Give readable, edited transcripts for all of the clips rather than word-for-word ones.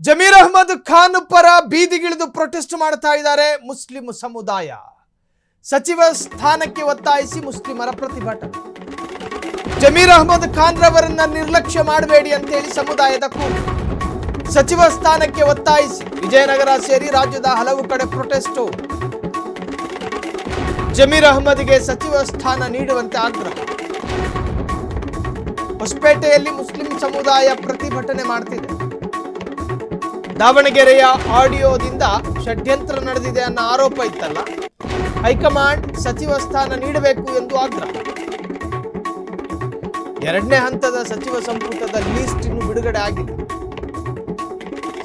ಜಮೀರ್ ಅಹ್ಮದ್ ಖಾನ್ ಪರ ಬೀದಿಗಿಳಿದು ಪ್ರೊಟೆಸ್ಟ್ ಮಾಡ್ತಾ ಇದ್ದಾರೆ ಮುಸ್ಲಿಂ ಸಮುದಾಯ. ಸಚಿವ ಸ್ಥಾನಕ್ಕೆ ಒತ್ತಾಯಿಸಿ ಮುಸ್ಲಿಮರ ಪ್ರತಿಭಟನೆ. ಜಮೀರ್ ಅಹ್ಮದ್ ಖಾನ್ ರವರನ್ನ ನಿರ್ಲಕ್ಷ್ಯ ಮಾಡಬೇಡಿ ಅಂತ ಹೇಳಿ ಸಮುದಾಯದ ಕೂಗು. ಸಚಿವ ಸ್ಥಾನಕ್ಕೆ ಒತ್ತಾಯಿಸಿ ವಿಜಯನಗರ ಸೇರಿ ರಾಜ್ಯದ ಹಲವು ಕಡೆ ಪ್ರೊಟೆಸ್ಟ್. ಜಮೀರ್ ಅಹ್ಮದ್ಗೆ ಸಚಿವ ಸ್ಥಾನ ನೀಡುವಂತೆ ಆಗ್ರಹ. ಹೊಸಪೇಟೆಯಲ್ಲಿ ಮುಸ್ಲಿಂ ಸಮುದಾಯ ಪ್ರತಿಭಟನೆ ಮಾಡ್ತಿದೆ. ದಾವಣಗೆರೆಯ ಆಡಿಯೋದಿಂದ ಷಡ್ಯಂತ್ರ ನಡೆದಿದೆ ಅನ್ನೋ ಆರೋಪ ಇತ್ತಲ್ಲ, ಹೈಕಮಾಂಡ್ ಸಚಿವ ಸ್ಥಾನ ನೀಡಬೇಕು ಎಂದು ಆಗ್ರಹ. ಎರಡನೇ ಹಂತದ ಸಚಿವ ಸಂಪುಟದ ಲೀಸ್ಟ್ ಇನ್ನು ಬಿಡುಗಡೆ ಆಗಿಲ್ಲ.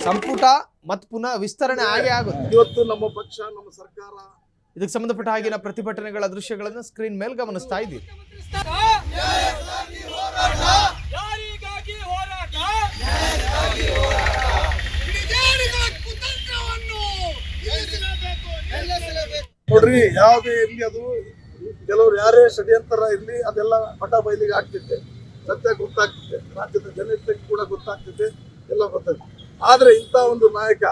ಸಂಪುಟ ಮತ್ತು ಪುನಃ ವಿಸ್ತರಣೆ ಆಗೇ ಆಗುತ್ತೆ. ಇವತ್ತು ನಮ್ಮ ಪಕ್ಷ, ನಮ್ಮ ಸರ್ಕಾರ ಇದಕ್ಕೆ ಸಂಬಂಧಪಟ್ಟ ಹಾಗಿನ ಪ್ರತಿಭಟನೆಗಳ ದೃಶ್ಯಗಳನ್ನು ಸ್ಕ್ರೀನ್ ಮೇಲೆ ಗಮನಿಸ್ತಾ ಇದ್ದೀವಿ. ನೋಡ್ರಿ, ಯಾವುದೇ ಇರ್ಲಿ, ಅದು ಕೆಲವರು ಯಾರೇ ಷಡ್ಯಂತರ ಇರ್ಲಿ, ಅದೆಲ್ಲ ಪಟ ಬಯಲಿಗೆ ಆಗ್ತಿದೆ, ಸತ್ಯ ಗೊತ್ತಾಗ್ತಿದೆ, ರಾಜ್ಯದ ಜನತೆಗೆ ಕೂಡ ಗೊತ್ತಾಗ್ತಿದೆ, ಎಲ್ಲ ಗೊತ್ತಾಗ್ತದೆ. ಆದ್ರೆ ಇಂಥ ಒಂದು ನಾಯಕ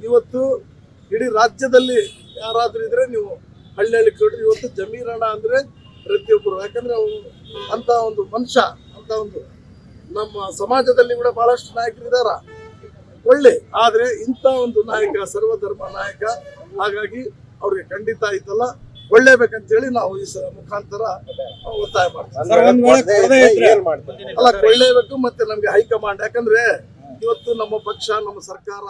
ಇವತ್ತು ಇಡೀ ರಾಜ್ಯದಲ್ಲಿ ಯಾರಾದ್ರೂ ಇದ್ರೆ ನೀವು ಹಳ್ಳಿ ಕೇಳ್ರಿ. ಇವತ್ತು ಜಮೀರ್ ಅಣ್ಣ ಅಂದ್ರೆ ಪ್ರತಿಯೊಬ್ಬರು, ಯಾಕಂದ್ರೆ ಅವನು ಅಂತ ಒಂದು ಮನುಷ್ಯ, ಅಂತ ಒಂದು ನಮ್ಮ ಸಮಾಜದಲ್ಲಿ ಕೂಡ ಬಹಳಷ್ಟು ನಾಯಕರಿದಾರ ಒಳ್ಳೆ. ಆದ್ರೆ ಇಂಥ ಒಂದು ನಾಯಕ ಸರ್ವಧರ್ಮ ನಾಯಕ, ಹಾಗಾಗಿ ಅವ್ರಿಗೆ ಖಂಡಿತ ಐತಲ್ಲ ಒಳ್ಳೇಬೇಕಂತೇಳಿ ನಾವು ಈ ಮುಖಾಂತರ ಒತ್ತಾಯ ಮಾಡ್ತೀವಿ. ಅಲ್ಲ, ಕೊಳ್ಳೇಬೇಕು. ಮತ್ತೆ ನಮ್ಗೆ ಹೈಕಮಾಂಡ್, ಯಾಕಂದ್ರೆ ಇವತ್ತು ನಮ್ಮ ಪಕ್ಷ, ನಮ್ಮ ಸರ್ಕಾರ